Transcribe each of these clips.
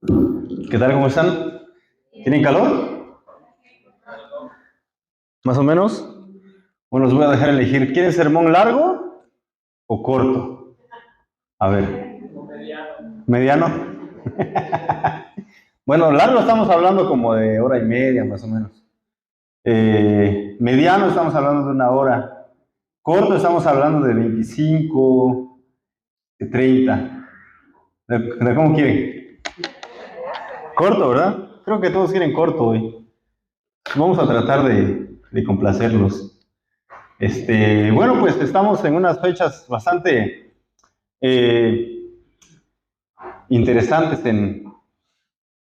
¿Qué tal? ¿Cómo están? ¿Tienen calor? ¿Más o menos? Bueno, los voy a dejar elegir. ¿Quieren sermón largo o corto? A ver, mediano. Bueno, largo estamos hablando como de hora y media, más o menos. Mediano estamos hablando de una hora. Corto estamos hablando de 25, de 30. ¿De cómo quieren? Corto, ¿verdad? Creo que todos quieren corto hoy. Vamos a tratar de complacerlos. Bueno, pues estamos en unas fechas bastante eh, interesantes,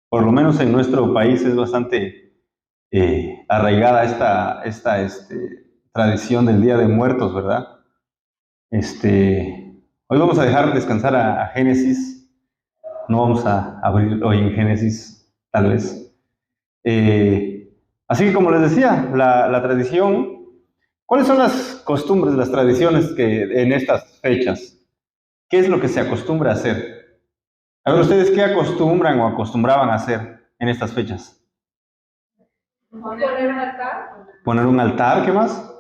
por lo menos en nuestro país es bastante arraigada esta tradición del Día de Muertos, ¿verdad? Hoy vamos a dejar descansar a Génesis, no vamos a abrir hoy en Génesis, tal vez. Así que como les decía, la tradición. ¿Cuáles son las costumbres, las tradiciones que en estas fechas? ¿Qué es lo que se acostumbra a hacer? A ver, ¿ustedes qué acostumbran o acostumbraban a hacer en estas fechas? Poner un altar. Poner un altar, ¿qué más?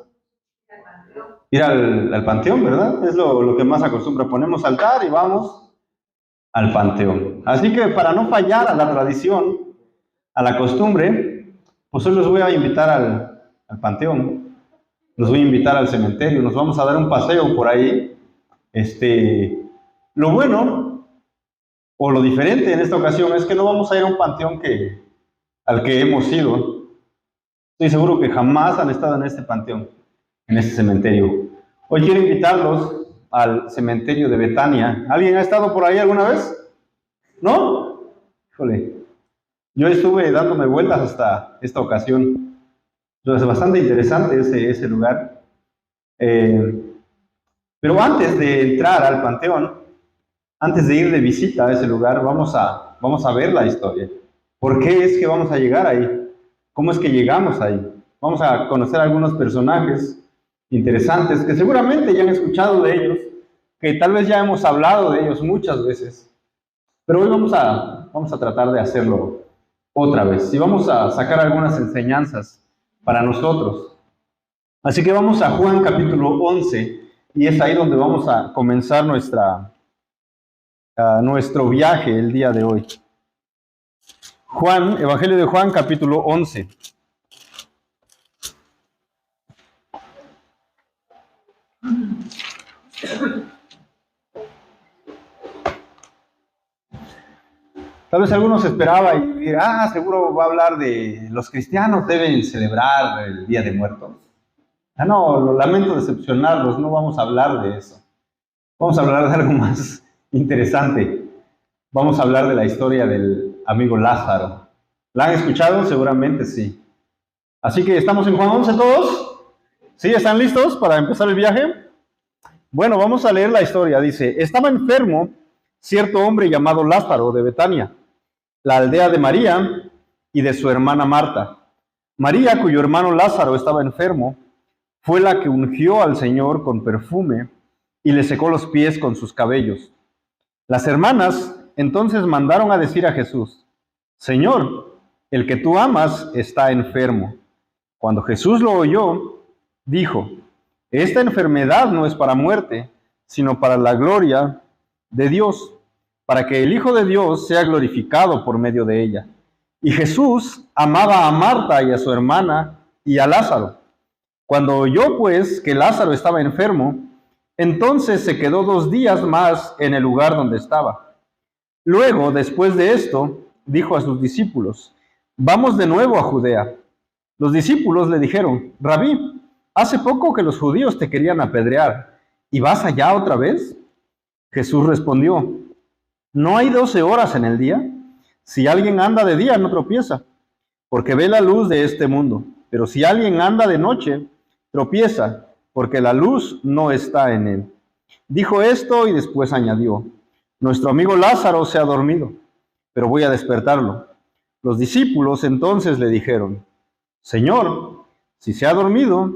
Ir al panteón, ¿verdad? Es lo que más acostumbra. Ponemos altar y vamos al panteón. Así que para no fallar a la tradición, a la costumbre, pues hoy los voy a invitar al panteón. Los voy a invitar al cementerio. Nos vamos a dar un paseo por ahí. Lo bueno o lo diferente en esta ocasión es que no vamos a ir a un panteón al que hemos ido. Estoy seguro que jamás han estado en este panteón, en este cementerio. Hoy quiero invitarlos al cementerio de Betania. ¿Alguien ha estado por ahí alguna vez? ¿No? Híjole, yo estuve dándome vueltas hasta esta ocasión. Es bastante interesante ese lugar. Pero antes de entrar al panteón, antes de ir de visita a ese lugar, vamos a ver la historia. ¿Por qué es que vamos a llegar ahí? ¿Cómo es que llegamos ahí? Vamos a conocer algunos personajes interesantes que seguramente ya han escuchado de ellos, que tal vez ya hemos hablado de ellos muchas veces, pero hoy vamos a tratar de hacerlo otra vez y vamos a sacar algunas enseñanzas para nosotros. Así que vamos a Juan capítulo 11 y es ahí donde vamos a comenzar nuestro viaje el día de hoy. Juan, Evangelio de Juan, capítulo 11. Tal vez algunos esperaba y dirá, seguro va a hablar de los cristianos deben celebrar el Día de Muertos. No, lo lamento decepcionarlos, no vamos a hablar de eso. Vamos a hablar de algo más interesante. Vamos a hablar de la historia del amigo Lázaro. ¿La han escuchado? Seguramente sí. Así que estamos en Juan 11 todos. ¿Sí? ¿Están listos para empezar el viaje? Bueno, vamos a leer la historia. Dice, estaba enfermo cierto hombre llamado Lázaro de Betania, la aldea de María y de su hermana Marta. María, cuyo hermano Lázaro estaba enfermo, fue la que ungió al Señor con perfume y le secó los pies con sus cabellos. Las hermanas entonces mandaron a decir a Jesús, Señor, el que tú amas está enfermo. Cuando Jesús lo oyó, dijo, esta enfermedad no es para muerte, sino para la gloria de Dios, para que el Hijo de Dios sea glorificado por medio de ella. Y Jesús amaba a Marta y a su hermana y a Lázaro. Cuando oyó pues que Lázaro estaba enfermo, entonces se quedó 2 días más en el lugar donde estaba. Luego, después de esto, dijo a sus discípulos, vamos de nuevo a Judea. Los discípulos le dijeron, Rabí, hace poco que los judíos te querían apedrear, ¿y vas allá otra vez? Jesús respondió, ¿no hay 12 horas en el día? Si alguien anda de día, no tropieza, porque ve la luz de este mundo. Pero si alguien anda de noche, tropieza, porque la luz no está en él. Dijo esto y después añadió, nuestro amigo Lázaro se ha dormido, pero voy a despertarlo. Los discípulos entonces le dijeron, Señor, si se ha dormido,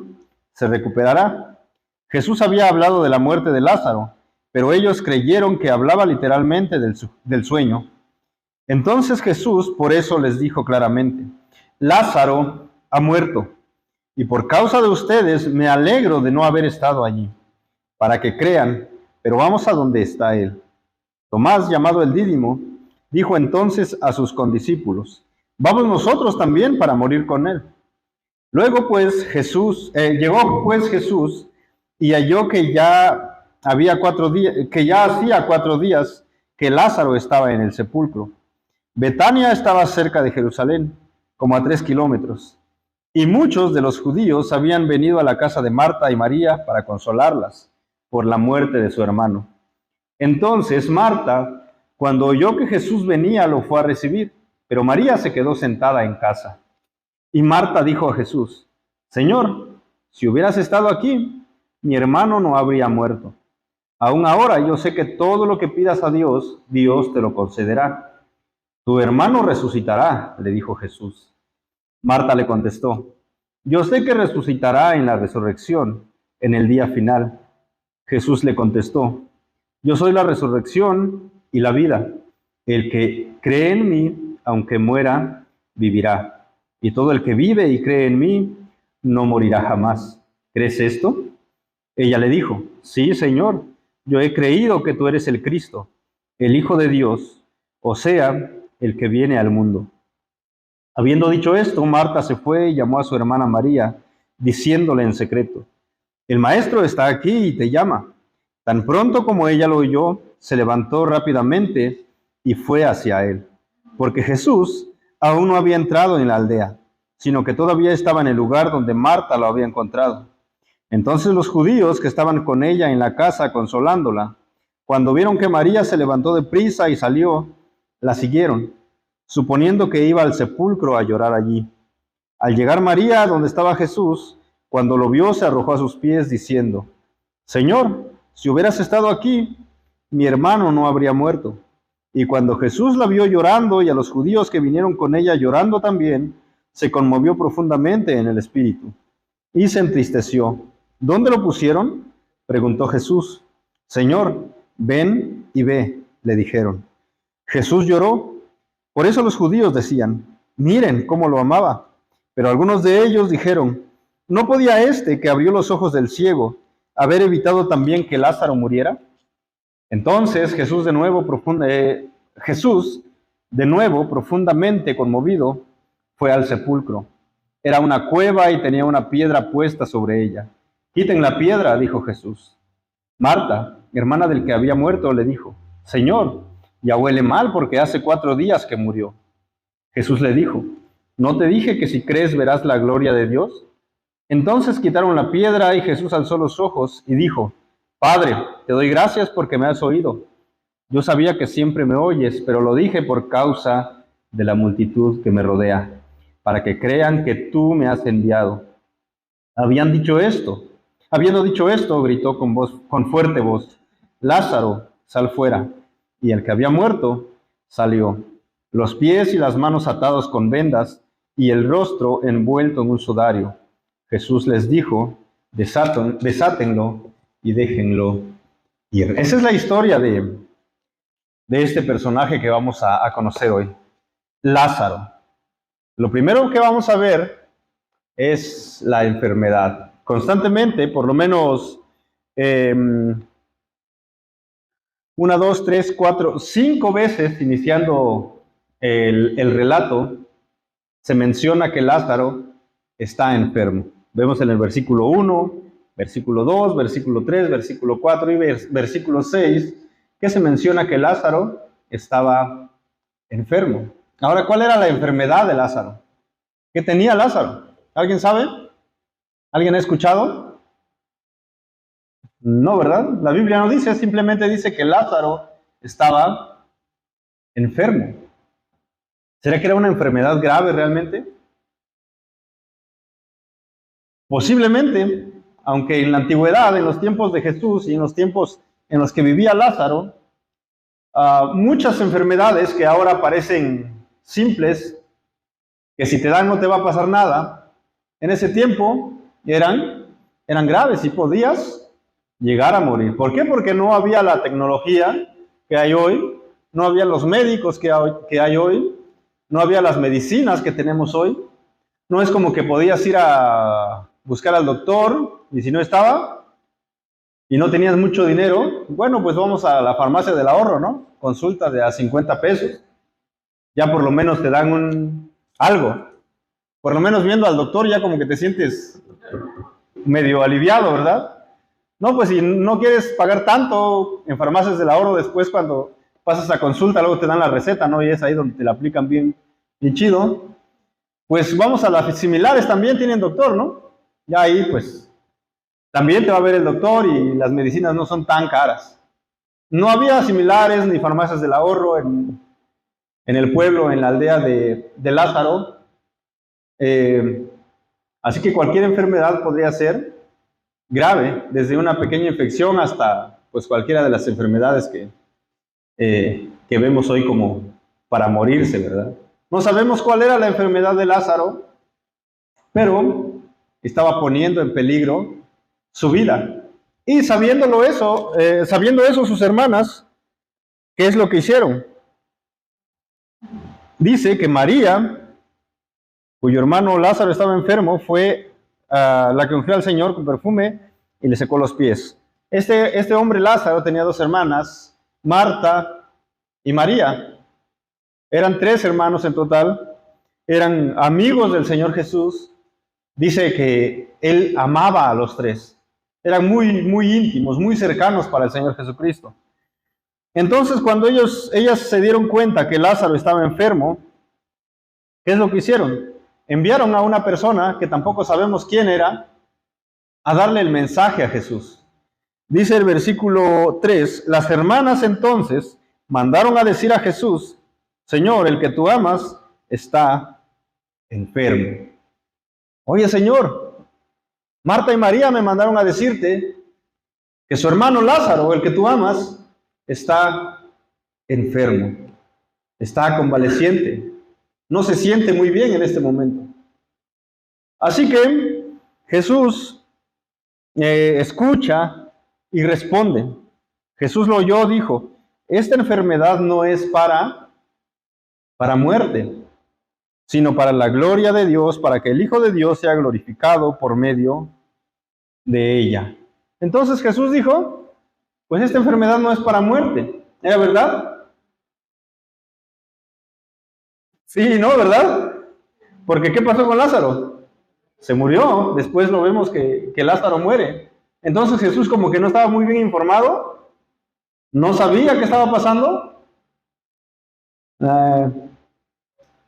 se recuperará. Jesús había hablado de la muerte de Lázaro, pero ellos creyeron que hablaba literalmente del sueño. Entonces Jesús por eso les dijo claramente: Lázaro ha muerto, y por causa de ustedes me alegro de no haber estado allí, para que crean, pero vamos a donde está él. Tomás, llamado el Dídimo, dijo entonces a sus condiscípulos: Vamos nosotros también para morir con él. Llegó pues Jesús y halló que ya hacía 4 días que Lázaro estaba en el sepulcro. Betania estaba cerca de Jerusalén, como a 3 kilómetros, y muchos de los judíos habían venido a la casa de Marta y María para consolarlas por la muerte de su hermano. Entonces Marta, cuando oyó que Jesús venía, lo fue a recibir, pero María se quedó sentada en casa. Y Marta dijo a Jesús: Señor, si hubieras estado aquí, mi hermano no habría muerto. Aún ahora yo sé que todo lo que pidas a Dios, Dios te lo concederá. Tu hermano resucitará, le dijo Jesús. Marta le contestó: Yo sé que resucitará en la resurrección, en el día final. Jesús le contestó: Yo soy la resurrección y la vida. El que cree en mí, aunque muera, vivirá. Y todo el que vive y cree en mí, no morirá jamás. ¿Crees esto? Ella le dijo: Sí, Señor, yo he creído que tú eres el Cristo, el Hijo de Dios, o sea, el que viene al mundo. Habiendo dicho esto, Marta se fue y llamó a su hermana María, diciéndole en secreto: El maestro está aquí y te llama. Tan pronto como ella lo oyó, se levantó rápidamente y fue hacia él, porque Jesús aún no había entrado en la aldea, sino que todavía estaba en el lugar donde Marta lo había encontrado. Entonces los judíos que estaban con ella en la casa consolándola, cuando vieron que María se levantó de prisa y salió, la siguieron, suponiendo que iba al sepulcro a llorar allí. Al llegar María donde estaba Jesús, cuando lo vio, se arrojó a sus pies diciendo: Señor, si hubieras estado aquí, mi hermano no habría muerto. Y cuando Jesús la vio llorando y a los judíos que vinieron con ella llorando también, se conmovió profundamente en el espíritu y se entristeció. ¿Dónde lo pusieron?, preguntó Jesús. Señor, ven y ve, le dijeron. Jesús lloró. Por eso los judíos decían: miren cómo lo amaba. Pero algunos de ellos dijeron: ¿no podía este, que abrió los ojos del ciego, haber evitado también que Lázaro muriera? Entonces Jesús de nuevo profundamente conmovido, fue al sepulcro. Era una cueva y tenía una piedra puesta sobre ella. Quiten la piedra, dijo Jesús. Marta, hermana del que había muerto, le dijo: Señor, ya huele mal porque hace 4 días que murió. Jesús le dijo: ¿no te dije que si crees verás la gloria de Dios? Entonces quitaron la piedra y Jesús alzó los ojos y dijo: Padre, te doy gracias porque me has oído. Yo sabía que siempre me oyes, pero lo dije por causa de la multitud que me rodea, para que crean que tú me has enviado. Habiendo dicho esto, gritó con fuerte voz: Lázaro, sal fuera. Y el que había muerto salió, los pies y las manos atados con vendas y el rostro envuelto en un sudario. Jesús les dijo: desátenlo y déjenlo ir. Esa es la historia de este personaje que vamos a conocer hoy, Lázaro. Lo primero que vamos a ver es la enfermedad. Constantemente, por lo menos 1, 2, 3, 4, 5 veces, iniciando el relato, se menciona que Lázaro está enfermo. Vemos en el versículo 1, versículo 2, versículo 3, versículo 4 y versículo 6, que se menciona que Lázaro estaba enfermo. Ahora, ¿cuál era la enfermedad de Lázaro? ¿Qué tenía Lázaro? ¿Alguien sabe? ¿Alguien ha escuchado? No, ¿verdad? La Biblia no dice, simplemente dice que Lázaro estaba enfermo. ¿Será que era una enfermedad grave realmente? Posiblemente, aunque en la antigüedad, en los tiempos de Jesús y en los tiempos en los que vivía Lázaro, muchas enfermedades que ahora parecen simples, que si te dan no te va a pasar nada, en ese tiempo eran graves y podías llegar a morir. ¿Por qué? Porque no había la tecnología que hay hoy no había los médicos que hay hoy, no había las medicinas que tenemos hoy. No es como que podías ir a buscar al doctor y si no estaba y no tenías mucho dinero, bueno, pues vamos a la farmacia del ahorro, ¿no? Consulta de a 50 pesos. Ya por lo menos te dan algo. Por lo menos viendo al doctor ya como que te sientes medio aliviado, ¿verdad? No, pues si no quieres pagar tanto en farmacias del ahorro, después cuando pasas a consulta, luego te dan la receta, ¿no? Y es ahí donde te la aplican bien, bien chido. Pues vamos a las similares, también tienen doctor, ¿no? Ya ahí, pues, también te va a ver el doctor y las medicinas no son tan caras. No había similares ni farmacias del ahorro en el pueblo, en la aldea de Lázaro. Así que cualquier enfermedad podría ser grave, desde una pequeña infección hasta pues cualquiera de las enfermedades que vemos hoy como para morirse, ¿verdad? No sabemos cuál era la enfermedad de Lázaro, pero estaba poniendo en peligro su vida. Y sabiendo eso sus hermanas, ¿qué es lo que hicieron? Dice que María, cuyo hermano Lázaro estaba enfermo, fue la que ungió al Señor con perfume y le secó los pies. Este hombre Lázaro tenía dos hermanas, Marta y María. Eran tres hermanos en total, eran amigos del Señor Jesús. Dice que él amaba a los tres. Eran muy, muy íntimos, muy cercanos para el Señor Jesucristo. Entonces, cuando ellas se dieron cuenta que Lázaro estaba enfermo, ¿qué es lo que hicieron? Enviaron a una persona, que tampoco sabemos quién era, a darle el mensaje a Jesús. Dice el versículo 3, las hermanas entonces mandaron a decir a Jesús, Señor, el que tú amas está enfermo. Oye, Señor, Marta y María me mandaron a decirte que su hermano Lázaro, el que tú amas, está enfermo, está convaleciente, no se siente muy bien en este momento. Así que Jesús escucha y responde. Jesús lo oyó, dijo, esta enfermedad no es para muerte, sino para la gloria de Dios, para que el Hijo de Dios sea glorificado por medio de ella. Entonces Jesús dijo, pues esta enfermedad no es para muerte. ¿Era verdad? Sí, no, ¿verdad? Porque ¿qué pasó con Lázaro? Se murió. Después lo vemos que Lázaro muere. Entonces Jesús como que no estaba muy bien informado, no sabía qué estaba pasando.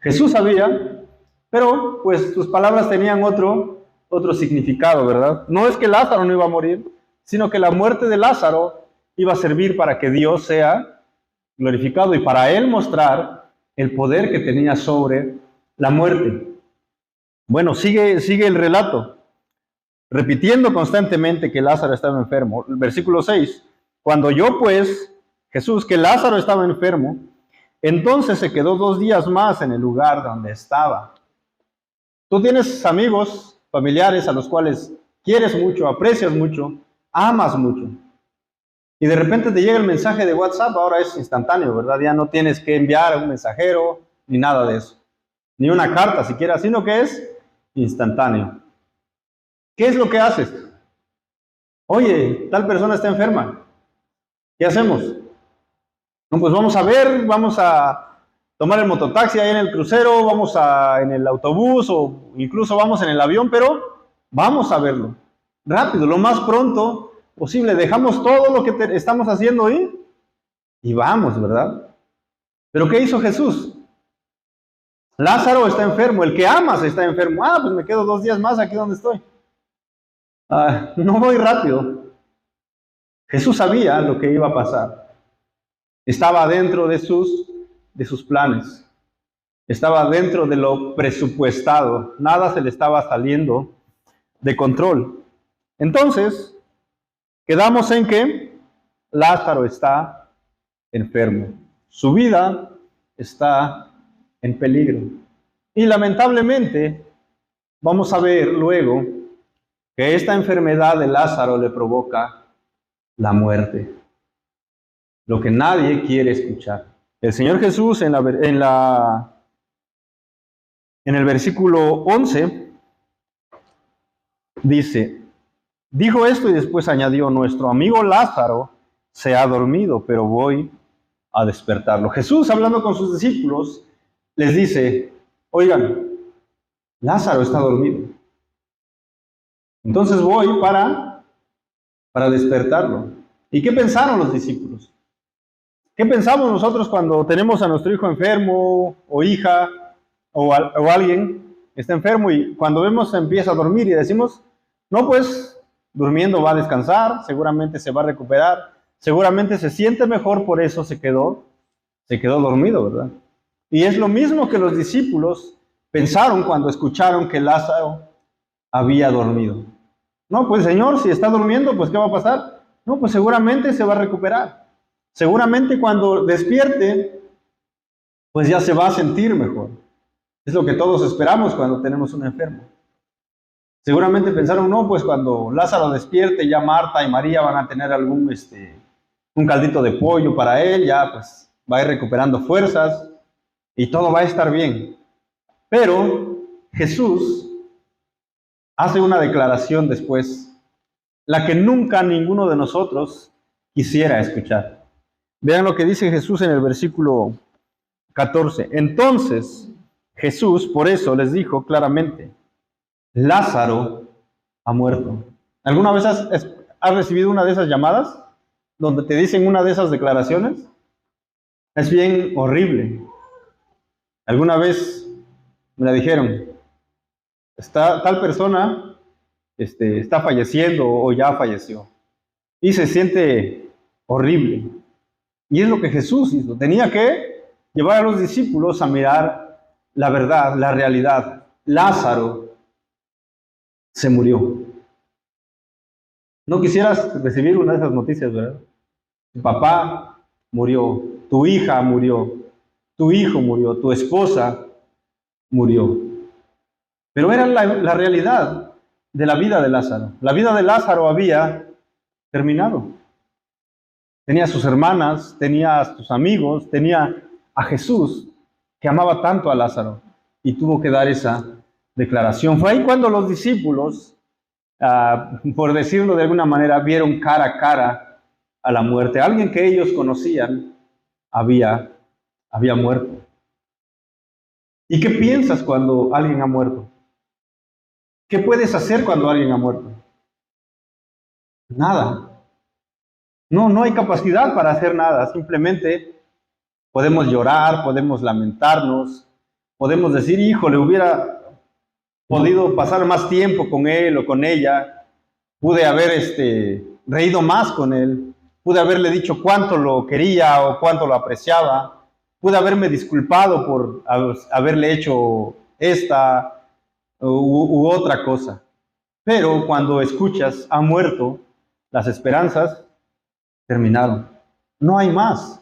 Jesús sabía, pero pues sus palabras tenían otro significado, ¿verdad? No es que Lázaro no iba a morir, sino que la muerte de Lázaro iba a servir para que Dios sea glorificado y para él mostrar el poder que tenía sobre la muerte. Bueno, sigue el relato, repitiendo constantemente que Lázaro estaba enfermo. El versículo 6, cuando oyó pues Jesús que Lázaro estaba enfermo, entonces se quedó 2 días más en el lugar donde estaba. Tú tienes amigos, familiares a los cuales quieres mucho, aprecias mucho, amas mucho. Y de repente te llega el mensaje de WhatsApp, ahora es instantáneo, ¿verdad? Ya no tienes que enviar a un mensajero, ni nada de eso. Ni una carta siquiera, sino que es instantáneo. ¿Qué es lo que haces? Oye, tal persona está enferma. ¿Qué hacemos? No, pues vamos a ver, vamos a tomar el mototaxi ahí en el crucero, vamos en el autobús o incluso vamos en el avión, pero vamos a verlo. Rápido, lo más pronto posible. Dejamos todo lo que estamos haciendo ahí y vamos, ¿verdad? Pero ¿qué hizo Jesús? Lázaro está enfermo, el que amas está enfermo. Pues me quedo 2 días más aquí donde estoy. No voy rápido. Jesús sabía lo que iba a pasar. Estaba dentro de sus planes. Estaba dentro de lo presupuestado. Nada se le estaba saliendo de control. Entonces, quedamos en que Lázaro está enfermo. Su vida está en peligro. Y lamentablemente, vamos a ver luego que esta enfermedad de Lázaro le provoca la muerte. Lo que nadie quiere escuchar. El Señor Jesús en el versículo 11 dice, dijo esto y después añadió, nuestro amigo Lázaro se ha dormido, pero voy a despertarlo. Jesús, hablando con sus discípulos, les dice, oigan, Lázaro está dormido. Entonces voy para despertarlo. ¿Y qué pensaron los discípulos? ¿Qué pensamos nosotros cuando tenemos a nuestro hijo enfermo o hija o alguien está enfermo y cuando vemos empieza a dormir y decimos, no, pues durmiendo va a descansar, seguramente se va a recuperar, seguramente se siente mejor, por eso se quedó dormido, ¿verdad? Y es lo mismo que los discípulos pensaron cuando escucharon que Lázaro había dormido. No, pues Señor, si está durmiendo, pues ¿qué va a pasar? No, pues seguramente se va a recuperar. Seguramente cuando despierte, pues ya se va a sentir mejor. Es lo que todos esperamos cuando tenemos un enfermo. Seguramente pensaron, no, pues cuando Lázaro despierte, ya Marta y María van a tener un caldito de pollo para él, ya pues va a ir recuperando fuerzas y todo va a estar bien. Pero Jesús hace una declaración después, la que nunca ninguno de nosotros quisiera escuchar. Vean lo que dice Jesús en el versículo 14. Entonces Jesús por eso les dijo claramente, Lázaro ha muerto. ¿Alguna vez has recibido una de esas llamadas donde te dicen una de esas declaraciones? Es bien horrible. Alguna vez me la dijeron, tal persona está falleciendo o ya falleció. Y se siente horrible. Y es lo que Jesús hizo. Tenía que llevar a los discípulos a mirar la verdad, la realidad. Lázaro se murió. No quisieras recibir una de esas noticias, ¿verdad? Tu papá murió, tu hija murió, tu hijo murió, tu esposa murió. Pero era la realidad de la vida de Lázaro. La vida de Lázaro había terminado. Tenía a sus hermanas, tenía a sus amigos, tenía a Jesús, que amaba tanto a Lázaro, y tuvo que dar esa declaración. Fue ahí cuando los discípulos, por decirlo de alguna manera, vieron cara a cara a la muerte. Alguien que ellos conocían había muerto. ¿Y qué piensas cuando alguien ha muerto? ¿Qué puedes hacer cuando alguien ha muerto? Nada. No hay capacidad para hacer nada. Simplemente podemos llorar, podemos lamentarnos, podemos decir, híjole, hubiera podido pasar más tiempo con él o con ella, pude haber reído más con él, pude haberle dicho cuánto lo quería o cuánto lo apreciaba, pude haberme disculpado por haberle hecho esta u otra cosa. Pero cuando escuchas, ha muerto, las esperanzas terminaron. No hay más.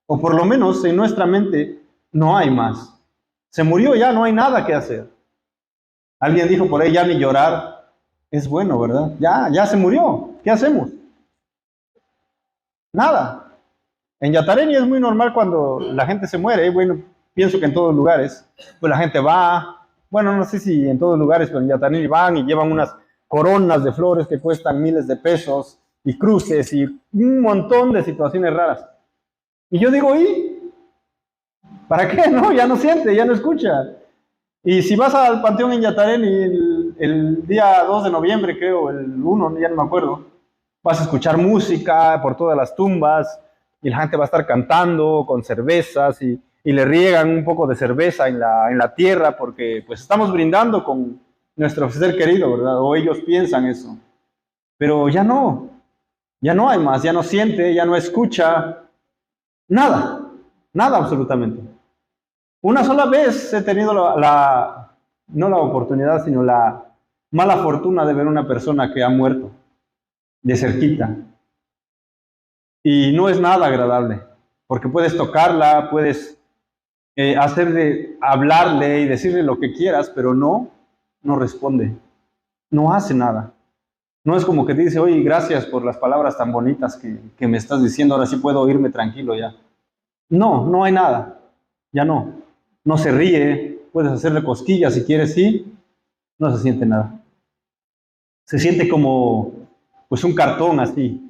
O por lo menos en nuestra mente no hay más. Se murió ya, no hay nada que hacer. Alguien dijo por ahí, ya ni llorar es bueno, ¿verdad? Ya se murió. ¿Qué hacemos? Nada. En Yatareni es muy normal cuando la gente se muere. Bueno, pienso que en todos lugares, pues la gente va, bueno, no sé si en todos lugares, pero en Yatareni van y llevan unas coronas de flores que cuestan miles de pesos y cruces y un montón de situaciones raras. Y yo digo, ¿y? ¿Para qué? No, ya no siente, ya no escucha. Y si vas al Panteón en Yatareni el día 2 de noviembre, creo, el 1, ya no me acuerdo, vas a escuchar música por todas las tumbas y la gente va a estar cantando con cervezas y le riegan un poco de cerveza en la tierra porque pues estamos brindando con nuestro ser querido, ¿verdad? O ellos piensan eso. Pero ya no hay más, ya no siente, ya no escucha, nada absolutamente. Una sola vez he tenido no la oportunidad, sino la mala fortuna de ver una persona que ha muerto de cerquita. Y no es nada agradable, porque puedes tocarla, puedes hablarle y decirle lo que quieras, pero no responde, no hace nada. No es como que te dice, oye, gracias por las palabras tan bonitas que me estás diciendo, ahora sí puedo irme tranquilo ya. No, no hay nada. Ya no. No se ríe, puedes hacerle cosquillas si quieres, sí. No se siente nada. Se siente como, pues, un cartón así.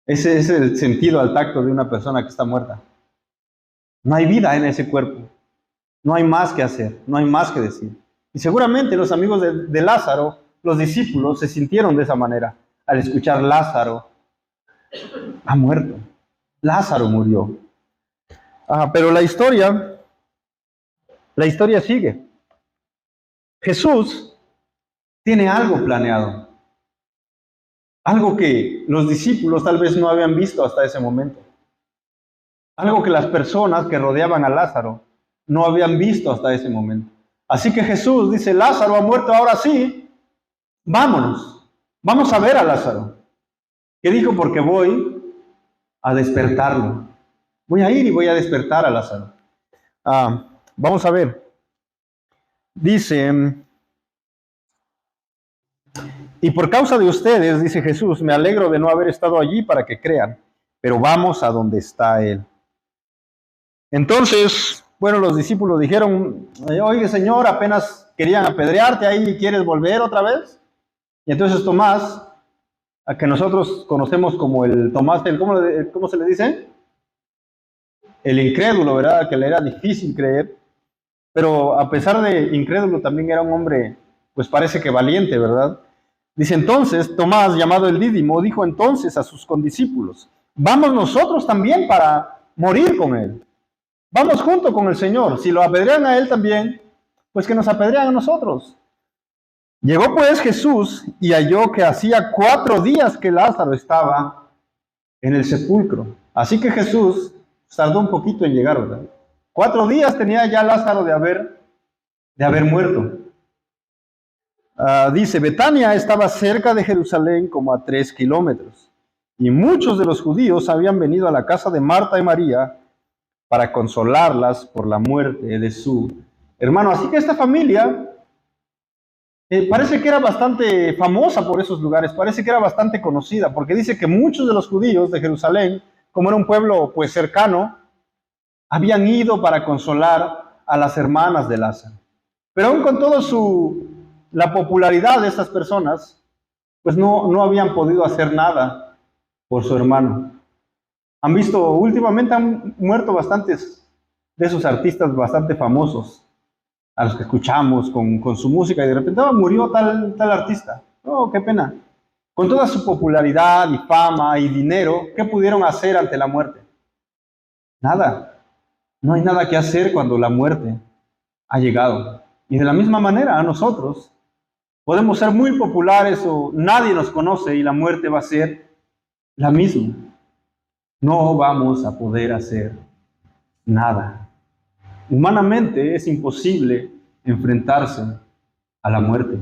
Ese es el sentido al tacto de una persona que está muerta. No hay vida en ese cuerpo. No hay más que hacer, no hay más que decir. Y seguramente los amigos de Lázaro, los discípulos, se sintieron de esa manera al escuchar Lázaro ha muerto. Lázaro murió. Pero la historia sigue. Jesús tiene algo planeado, algo que los discípulos tal vez no habían visto hasta ese momento, algo que las personas que rodeaban a Lázaro no habían visto hasta ese momento. Así que Jesús dice, Lázaro ha muerto, ahora sí, vámonos, vamos a ver a Lázaro. ¿Qué dijo? Porque voy a despertarlo. Voy a ir y voy a despertar a Lázaro. Vamos a ver. Dice, y por causa de ustedes, dice Jesús, me alegro de no haber estado allí para que crean, pero vamos a donde está Él. Entonces, bueno, los discípulos dijeron, oye Señor, apenas querían apedrearte ahí, ¿quieres volver otra vez? Y entonces Tomás, a que nosotros conocemos como el Tomás, ¿cómo se le dice? El incrédulo, ¿verdad? Que le era difícil creer, pero a pesar de incrédulo también era un hombre, pues parece que valiente, ¿verdad? Dice entonces, Tomás, llamado el Dídimo, dijo entonces a sus condiscípulos, vamos nosotros también para morir con él. Vamos junto con el Señor. Si lo apedrean a él también, pues que nos apedrean a nosotros. Llegó pues Jesús y halló que hacía 4 días que Lázaro estaba en el sepulcro. Así que Jesús tardó un poquito en llegar, ¿verdad? 4 días tenía ya Lázaro de haber muerto. Dice, Betania estaba cerca de Jerusalén como a 3 kilómetros. Y muchos de los judíos habían venido a la casa de Marta y María para consolarlas por la muerte de su hermano. Así que esta familia parece que era bastante famosa por esos lugares, parece que era bastante conocida, porque dice que muchos de los judíos de Jerusalén, como era un pueblo pues cercano, habían ido para consolar a las hermanas de Lázaro. Pero aún con toda la popularidad de estas personas, pues no habían podido hacer nada por su hermano. Han visto, últimamente han muerto bastantes de esos artistas bastante famosos, a los que escuchamos con su música, y de repente murió tal artista. Oh, qué pena. Con toda su popularidad y fama y dinero, ¿qué pudieron hacer ante la muerte? Nada. No hay nada que hacer cuando la muerte ha llegado. Y de la misma manera, a nosotros podemos ser muy populares o nadie nos conoce y la muerte va a ser la misma. No vamos a poder hacer nada. Humanamente es imposible enfrentarse a la muerte.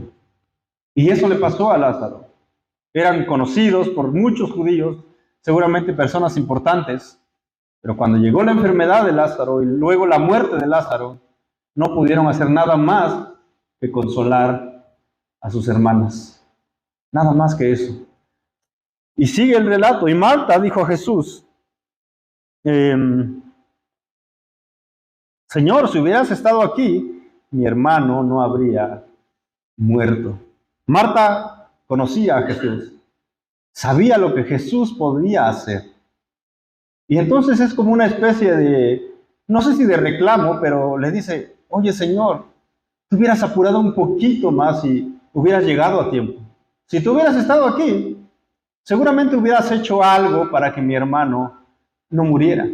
Y eso le pasó a Lázaro. Eran conocidos por muchos judíos, seguramente personas importantes, pero cuando llegó la enfermedad de Lázaro y luego la muerte de Lázaro, no pudieron hacer nada más que consolar a sus hermanas. Nada más que eso. Y sigue el relato. Y Marta dijo a Jesús, Señor, si hubieras estado aquí, mi hermano no habría muerto. Marta conocía a Jesús, sabía lo que Jesús podía hacer. Y entonces es como una especie de, no sé si de reclamo, pero le dice, oye Señor, tú hubieras apurado un poquito más y hubieras llegado a tiempo. Si tú hubieras estado aquí, seguramente hubieras hecho algo para que mi hermano no muriera.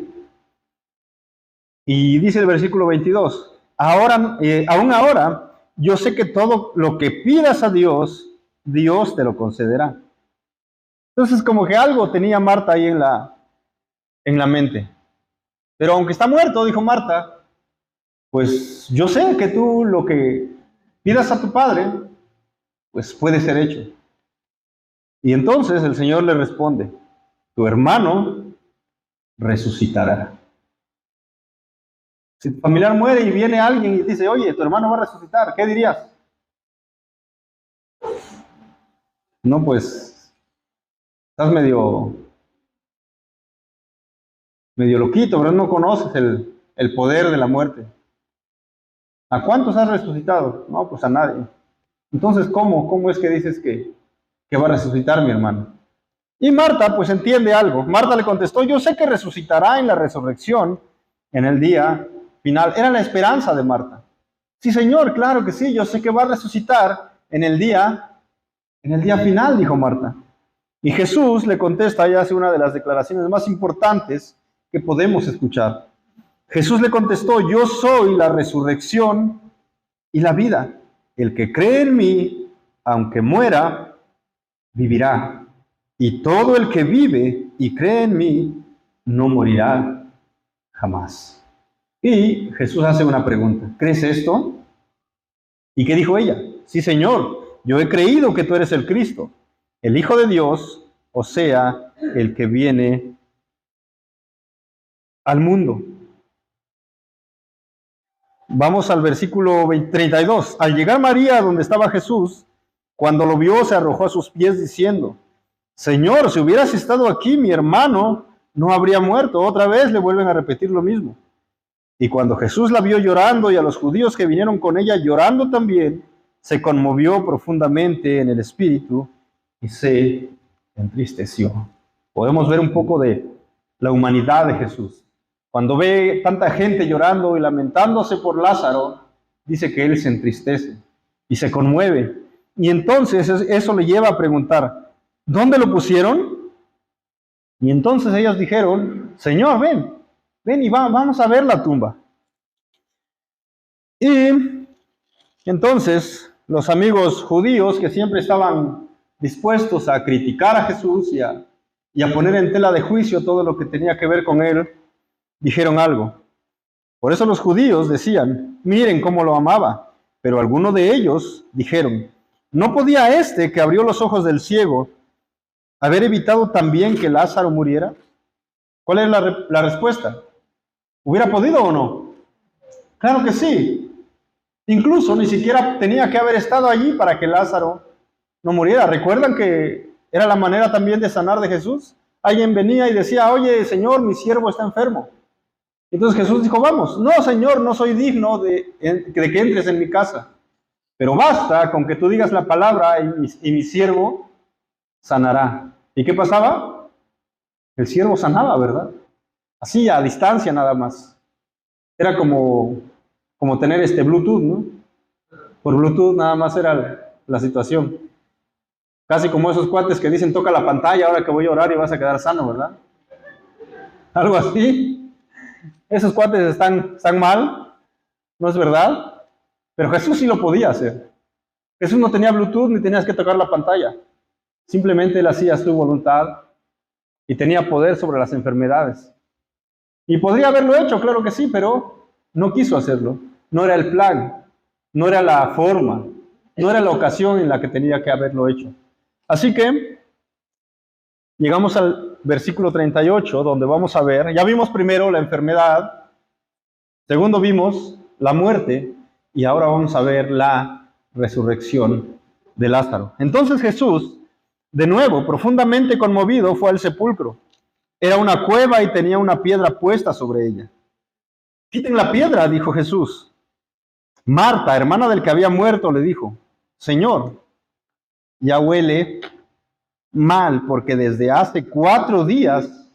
Y dice el versículo 22, aún ahora, yo sé que todo lo que pidas a Dios, Dios te lo concederá. Entonces como que algo tenía Marta ahí en la mente. Pero aunque está muerto, dijo Marta, pues yo sé que tú lo que pidas a tu padre, pues puede ser hecho. Y entonces el Señor le responde, tu hermano resucitará. Si tu familiar muere y viene alguien y dice, oye, tu hermano va a resucitar, ¿qué dirías? No, pues estás medio medio loquito, pero no conoces el poder de la muerte. ¿A cuántos has resucitado? No, pues a nadie. Entonces, ¿cómo es que dices que va a resucitar mi hermano? Y Marta, pues entiende algo. Marta le contestó, yo sé que resucitará en la resurrección en el día final. Era la esperanza de Marta. Sí, Señor, claro que sí, yo sé que va a resucitar en el día final, dijo Marta. Y Jesús le contesta y hace una de las declaraciones más importantes que podemos escuchar. Jesús le contestó, yo soy la resurrección y la vida. El que cree en mí, aunque muera, vivirá. Y todo el que vive y cree en mí, no morirá jamás. Y Jesús hace una pregunta, ¿crees esto? ¿Y qué dijo ella? Sí, Señor, yo he creído que tú eres el Cristo, el Hijo de Dios, o sea, el que viene al mundo. Vamos al versículo 32. Al llegar María donde estaba Jesús, cuando lo vio, se arrojó a sus pies diciendo, Señor, si hubieras estado aquí, mi hermano no habría muerto. Otra vez le vuelven a repetir lo mismo. Y cuando Jesús la vio llorando y a los judíos que vinieron con ella llorando también, se conmovió profundamente en el espíritu y se entristeció. Podemos ver un poco de la humanidad de Jesús. Cuando ve tanta gente llorando y lamentándose por Lázaro, dice que él se entristece y se conmueve. Y entonces eso le lleva a preguntar, ¿dónde lo pusieron? Y entonces ellos dijeron, Señor, ven y vamos a ver la tumba. Y entonces los amigos judíos que siempre estaban dispuestos a criticar a Jesús y a poner en tela de juicio todo lo que tenía que ver con él, dijeron algo. Por eso los judíos decían, miren cómo lo amaba. Pero algunos de ellos dijeron, ¿no podía este que abrió los ojos del ciego haber evitado también que Lázaro muriera? ¿Cuál es la respuesta? ¿Hubiera podido o no? Claro que sí. Incluso ni siquiera tenía que haber estado allí para que Lázaro no muriera. ¿Recuerdan que era la manera también de sanar de Jesús? Alguien venía y decía, oye, Señor, mi siervo está enfermo. Entonces Jesús dijo, vamos, no, Señor, no soy digno de que entres en mi casa. Pero basta con que tú digas la palabra y mi siervo sanará. ¿Y qué pasaba? El siervo sanaba, ¿verdad? Así, a distancia nada más. Era como tener Bluetooth, ¿no? Por Bluetooth nada más era la situación. Casi como esos cuates que dicen, toca la pantalla ahora que voy a orar y vas a quedar sano, ¿verdad? Algo así. Esos cuates están mal, ¿no es verdad? Pero Jesús sí lo podía hacer. Jesús no tenía Bluetooth ni tenías que tocar la pantalla. Simplemente él hacía su voluntad y tenía poder sobre las enfermedades. Y podría haberlo hecho, claro que sí, pero no quiso hacerlo. No era el plan, no era la forma, no era la ocasión en la que tenía que haberlo hecho. Así que llegamos al versículo 38, donde vamos a ver, ya vimos primero la enfermedad, segundo vimos la muerte, y ahora vamos a ver la resurrección de Lázaro. Entonces Jesús, de nuevo, profundamente conmovido, fue al sepulcro. Era una cueva y tenía una piedra puesta sobre ella. Quiten la piedra, dijo Jesús. Marta, hermana del que había muerto, le dijo, Señor, ya huele mal porque desde hace 4 días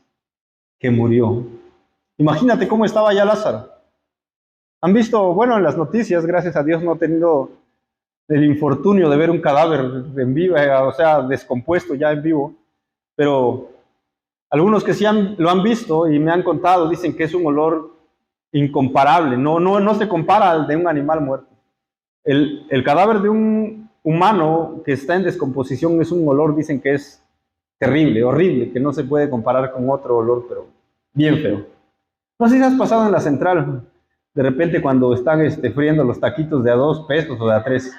que murió. Imagínate cómo estaba ya Lázaro. Han visto, bueno, en las noticias, gracias a Dios no he tenido el infortunio de ver un cadáver en vivo, o sea, descompuesto ya en vivo, pero algunos que sí lo han visto y me han contado, dicen que es un olor incomparable, no se compara al de un animal muerto. El cadáver de un humano que está en descomposición es un olor, dicen que es terrible, horrible, que no se puede comparar con otro olor, pero bien feo. No sé si has pasado en la central, de repente cuando están friendo los taquitos de a 2 pesos o de a 3.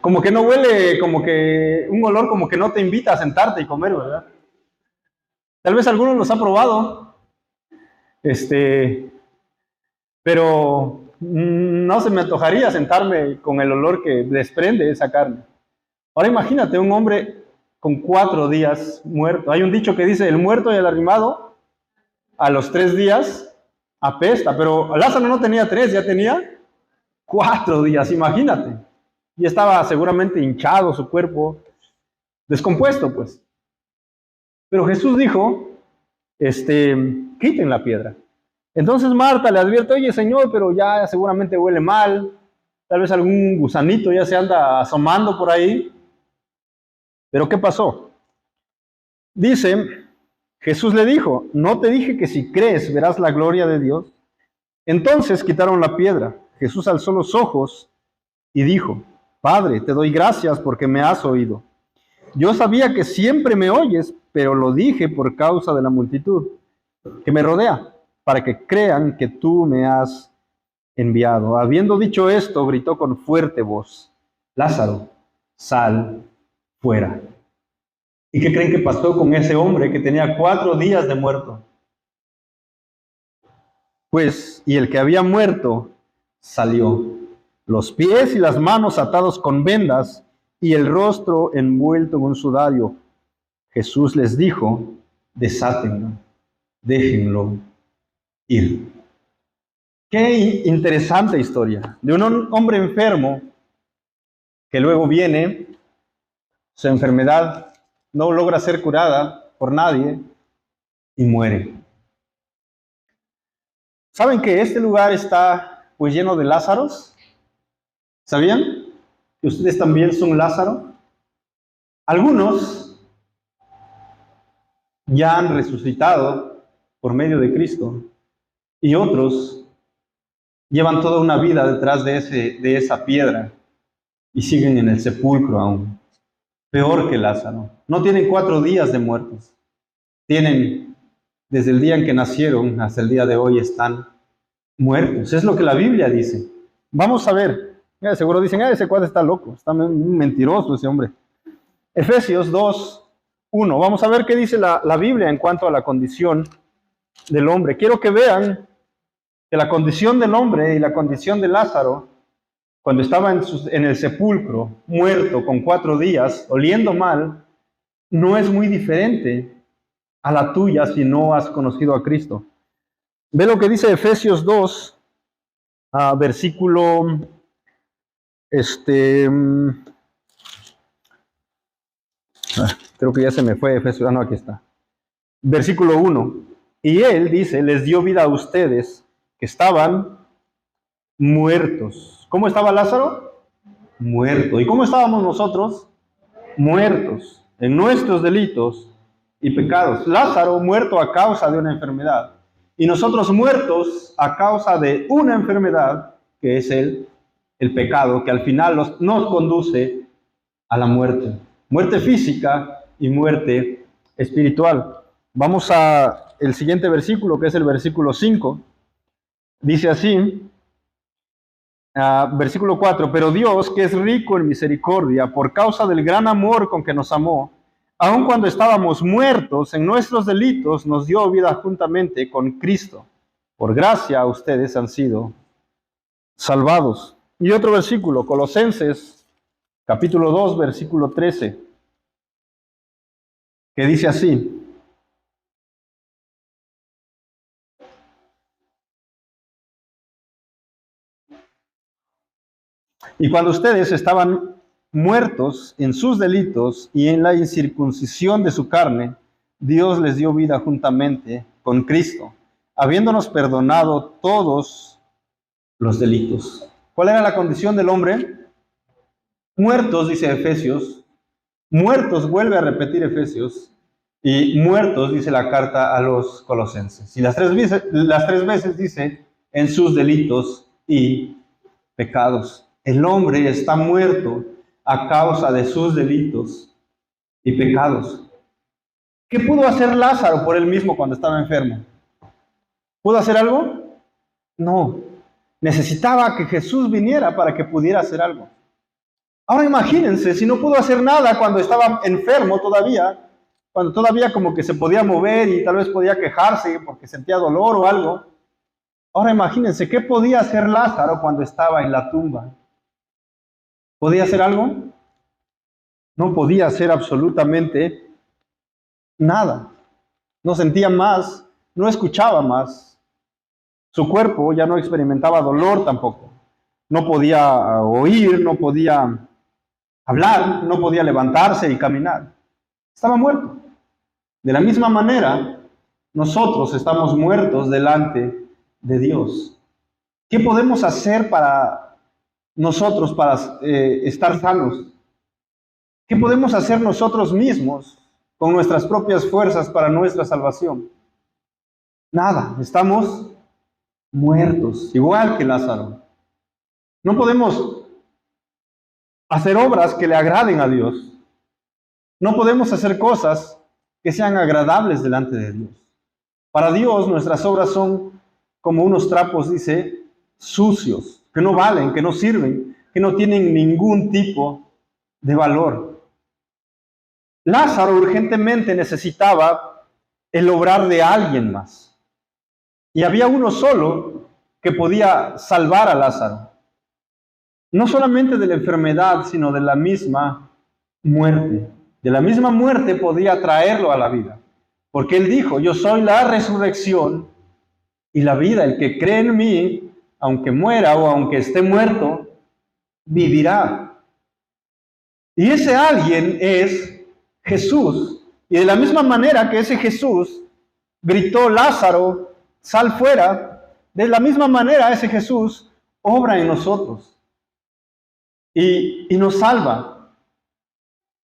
Como que no huele, como que un olor como que no te invita a sentarte y comer, ¿verdad? Tal vez algunos los ha probado, pero no se me antojaría sentarme con el olor que desprende esa carne. Ahora imagínate un hombre con 4 días muerto. Hay un dicho que dice, el muerto y el arrimado a los 3 días apesta, pero Lázaro no tenía 3, ya tenía 4 días, imagínate. Y estaba seguramente hinchado su cuerpo, descompuesto pues. Pero Jesús dijo, quiten la piedra. Entonces Marta le advierte, oye Señor, pero ya seguramente huele mal, tal vez algún gusanito ya se anda asomando por ahí. Pero ¿qué pasó? Dice, Jesús le dijo, ¿no te dije que si crees verás la gloria de Dios? Entonces quitaron la piedra. Jesús alzó los ojos y dijo, Padre, te doy gracias porque me has oído. Yo sabía que siempre me oyes, pero lo dije por causa de la multitud que me rodea, para que crean que tú me has enviado. Habiendo dicho esto, gritó con fuerte voz, Lázaro, sal fuera. ¿Y qué creen que pasó con ese hombre que tenía 4 días de muerto? Pues, y el que había muerto salió, los pies y las manos atados con vendas y el rostro envuelto en un sudario. Jesús les dijo, desátenlo, déjenlo ir. Qué interesante historia de un hombre enfermo que luego viene, su enfermedad no logra ser curada por nadie y muere. ¿Saben que este lugar está pues lleno de Lázaros? ¿Sabían que ustedes también son Lázaro? Algunos ya han resucitado por medio de Cristo y otros llevan toda una vida detrás de esa piedra y siguen en el sepulcro aún. Peor que Lázaro. No tienen 4 días de muertos. Tienen, desde el día en que nacieron hasta el día de hoy, están muertos. Es lo que la Biblia dice. Vamos a ver. Seguro dicen, ese cuadro está loco, está mentiroso ese hombre. Efesios 2:1. Vamos a ver qué dice la Biblia en cuanto a la condición del hombre. Quiero que vean que la condición del hombre y la condición de Lázaro, cuando estaba en el sepulcro, muerto con 4 días, oliendo mal, no es muy diferente a la tuya si no has conocido a Cristo. Ve lo que dice Efesios 2, versículo, creo que ya se me fue Efesios, no, aquí está. Versículo 1. Y él dice, les dio vida a ustedes que estaban muertos. ¿Cómo estaba Lázaro? Muerto. ¿Y cómo estábamos nosotros? Muertos en nuestros delitos y pecados. Lázaro muerto a causa de una enfermedad. Y nosotros muertos a causa de una enfermedad que es el pecado, que al final nos conduce a la muerte. Muerte física y muerte espiritual. Vamos a el siguiente versículo, que es el versículo 5. Dice así, versículo 4, pero Dios, que es rico en misericordia, por causa del gran amor con que nos amó, aun cuando estábamos muertos en nuestros delitos, nos dio vida juntamente con Cristo. Por gracia ustedes han sido salvados. Y otro versículo, Colosenses, capítulo 2, versículo 13, que dice así, y cuando ustedes estaban muertos en sus delitos y en la incircuncisión de su carne, Dios les dio vida juntamente con Cristo, habiéndonos perdonado todos los delitos. ¿Cuál era la condición del hombre? Muertos, dice Efesios. Muertos, vuelve a repetir Efesios. Y muertos, dice la carta a los Colosenses. Y las tres veces dice, en sus delitos y pecados. El hombre está muerto a causa de sus delitos y pecados. ¿Qué pudo hacer Lázaro por él mismo cuando estaba enfermo? ¿Pudo hacer algo? No. Necesitaba que Jesús viniera para que pudiera hacer algo. Ahora imagínense, si no pudo hacer nada cuando estaba enfermo todavía, cuando todavía como que se podía mover y tal vez podía quejarse porque sentía dolor o algo. Ahora imagínense, ¿qué podía hacer Lázaro cuando estaba en la tumba? ¿Podía hacer algo? No podía hacer absolutamente nada. No sentía más no escuchaba más, su cuerpo ya no experimentaba dolor tampoco, no podía oír, no podía hablar, no podía levantarse y caminar, estaba muerto. De la misma manera, nosotros estamos muertos delante de Dios. ¿Qué podemos hacer para nosotros, para estar sanos? ¿Qué podemos hacer nosotros mismos con nuestras propias fuerzas para nuestra salvación? Nada, estamos muertos, igual que Lázaro. No podemos hacer obras que le agraden a Dios. No podemos hacer cosas que sean agradables delante de Dios. Para Dios nuestras obras son como unos trapos, dice, sucios, que no valen, que no sirven, que no tienen ningún tipo de valor. Lázaro urgentemente necesitaba el obrar de alguien más. Y había uno solo que podía salvar a Lázaro. No solamente de la enfermedad, sino de la misma muerte. De la misma muerte podía traerlo a la vida. Porque él dijo, yo soy la resurrección y la vida. El que cree en mí, aunque muera o aunque esté muerto, vivirá. Y ese alguien es Jesús. Y de la misma manera que ese Jesús gritó, Lázaro, sal fuera, de la misma manera ese Jesús obra en nosotros y nos salva.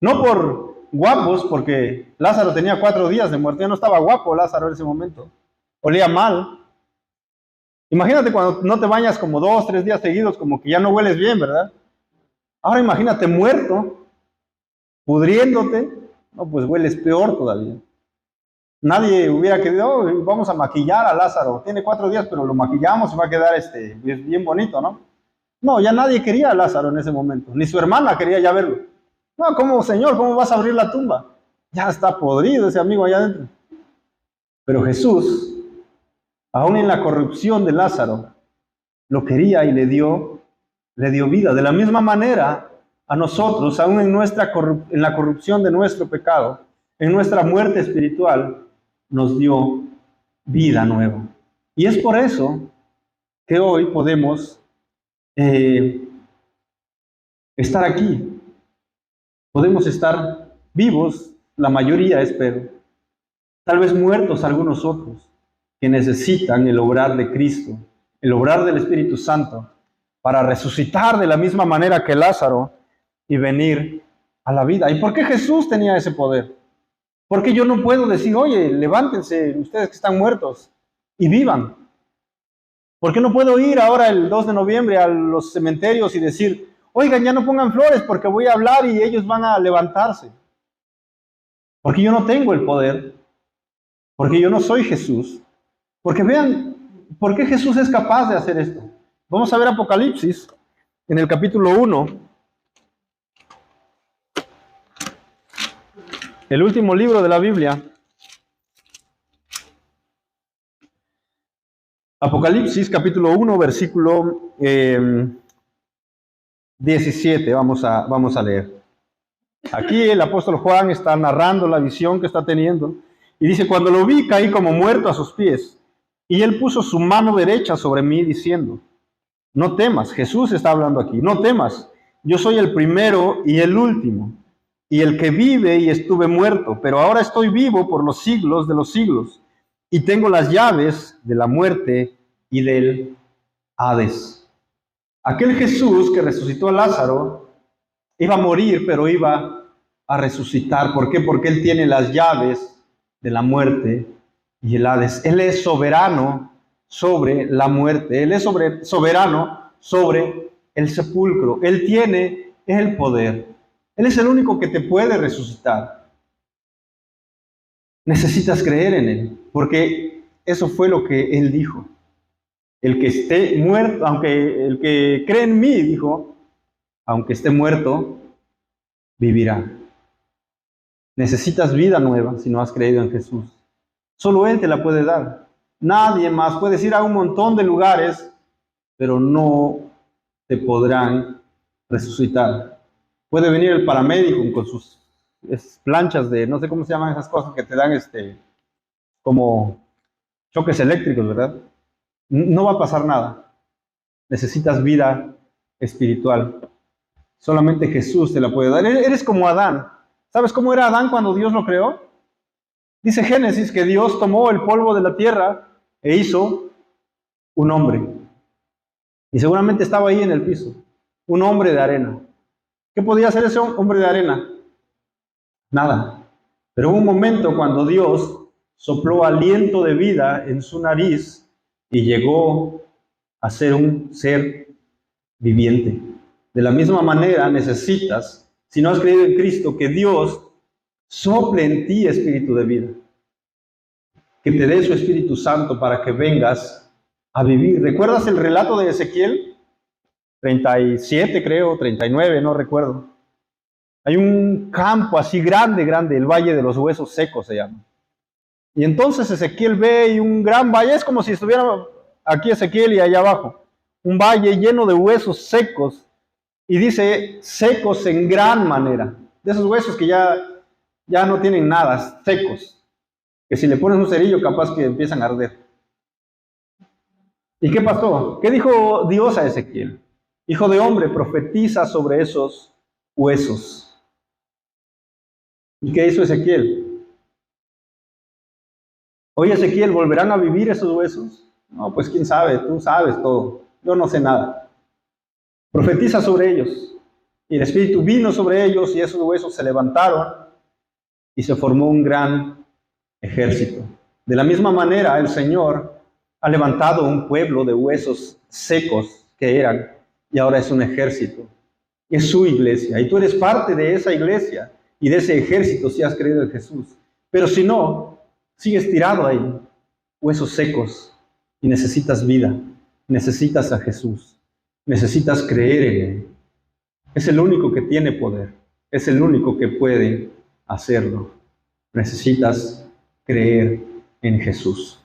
No por guapos, porque Lázaro tenía 4 días de muerte, ya no estaba guapo Lázaro en ese momento, olía mal. Imagínate cuando no te bañas como 2, 3 días seguidos, como que ya no hueles bien, ¿verdad? Ahora imagínate muerto, pudriéndote, no, pues hueles peor todavía. Nadie hubiera querido, oh, vamos a maquillar a Lázaro, tiene 4 días, pero lo maquillamos y va a quedar bien bonito, ¿no? No, ya nadie quería a Lázaro en ese momento, ni su hermana quería ya verlo. No, ¿cómo, Señor, cómo vas a abrir la tumba? Ya está podrido ese amigo allá adentro. Pero Jesús, aún en la corrupción de Lázaro, lo quería y le dio vida. De la misma manera, a nosotros, aún en la corrupción de nuestro pecado, en nuestra muerte espiritual, nos dio vida nueva. Y es por eso que hoy podemos estar aquí. Podemos estar vivos, la mayoría espero, tal vez muertos algunos otros, que necesitan el obrar de Cristo, el obrar del Espíritu Santo, para resucitar de la misma manera que Lázaro y venir a la vida. ¿Y por qué Jesús tenía ese poder? Porque yo no puedo decir, oye, levántense ustedes que están muertos y vivan. ¿Por qué no puedo ir ahora el 2 de noviembre a los cementerios y decir, oigan, ya no pongan flores porque voy a hablar y ellos van a levantarse? Porque yo no tengo el poder, porque yo no soy Jesús. Porque vean, ¿por qué Jesús es capaz de hacer esto? Vamos a ver Apocalipsis en el capítulo 1. El último libro de la Biblia. Apocalipsis capítulo 1, versículo 17. Vamos a leer. Aquí el apóstol Juan está narrando la visión que está teniendo. Y dice, cuando lo vi, caí como muerto a sus pies. Y él puso su mano derecha sobre mí, diciendo, no temas. Jesús está hablando aquí. No temas. Yo soy el primero y el último, y el que vive y estuve muerto, pero ahora estoy vivo por los siglos de los siglos, y tengo las llaves de la muerte y del Hades. Aquel Jesús que resucitó a Lázaro iba a morir, pero iba a resucitar. ¿Por qué? Porque Él tiene las llaves de la muerte y el Hades. Él es soberano sobre la muerte. Él es soberano sobre el sepulcro. Él tiene el poder. Él es el único que te puede resucitar. Necesitas creer en Él, porque eso fue lo que Él dijo. El que esté muerto, aunque el que cree en mí, dijo, aunque esté muerto, vivirá. Necesitas vida nueva si no has creído en Jesús. Solo Él te la puede dar. Nadie más. Puedes ir a un montón de lugares, pero no te podrán resucitar. Puede venir el paramédico con sus planchas de, no sé cómo se llaman esas cosas que te dan como choques eléctricos, ¿verdad? No va a pasar nada. Necesitas vida espiritual. Solamente Jesús te la puede dar. Eres como Adán. ¿Sabes cómo era Adán cuando Dios lo creó? Dice Génesis que Dios tomó el polvo de la tierra e hizo un hombre. Y seguramente estaba ahí en el piso. Un hombre de arena. ¿Qué podía hacer ese hombre de arena? Nada. Pero hubo un momento cuando Dios sopló aliento de vida en su nariz y llegó a ser un ser viviente. De la misma manera necesitas, si no has creído en Cristo, que Dios sople en ti espíritu de vida. Que te dé su Espíritu Santo para que vengas a vivir. ¿Recuerdas el relato de Ezequiel? 37 creo, 39, no recuerdo. Hay un campo así grande, el Valle de los Huesos Secos se llama. Y entonces Ezequiel ve y un gran valle, es como si estuviera aquí Ezequiel y allá abajo. Un valle lleno de huesos secos. Y dice, secos en gran manera. De esos huesos que ya no tienen nada, secos. Que si le pones un cerillo capaz que empiezan a arder. ¿Y qué pasó? ¿Qué dijo Dios a Ezequiel? Hijo de hombre, profetiza sobre esos huesos. ¿Y qué hizo Ezequiel? Oye, Ezequiel, ¿volverán a vivir esos huesos? No, pues quién sabe, tú sabes todo. Yo no sé nada. Profetiza sobre ellos. Y el Espíritu vino sobre ellos y esos huesos se levantaron y se formó un gran ejército. De la misma manera, el Señor ha levantado un pueblo de huesos secos que eran y ahora es un ejército. Es su iglesia y tú eres parte de esa iglesia y de ese ejército si has creído en Jesús. Pero si no, sigues tirado ahí, huesos secos, y necesitas vida, necesitas a Jesús, necesitas creer en Él. Es el único que tiene poder, es el único que puede hacerlo. Necesitas creer en Jesús.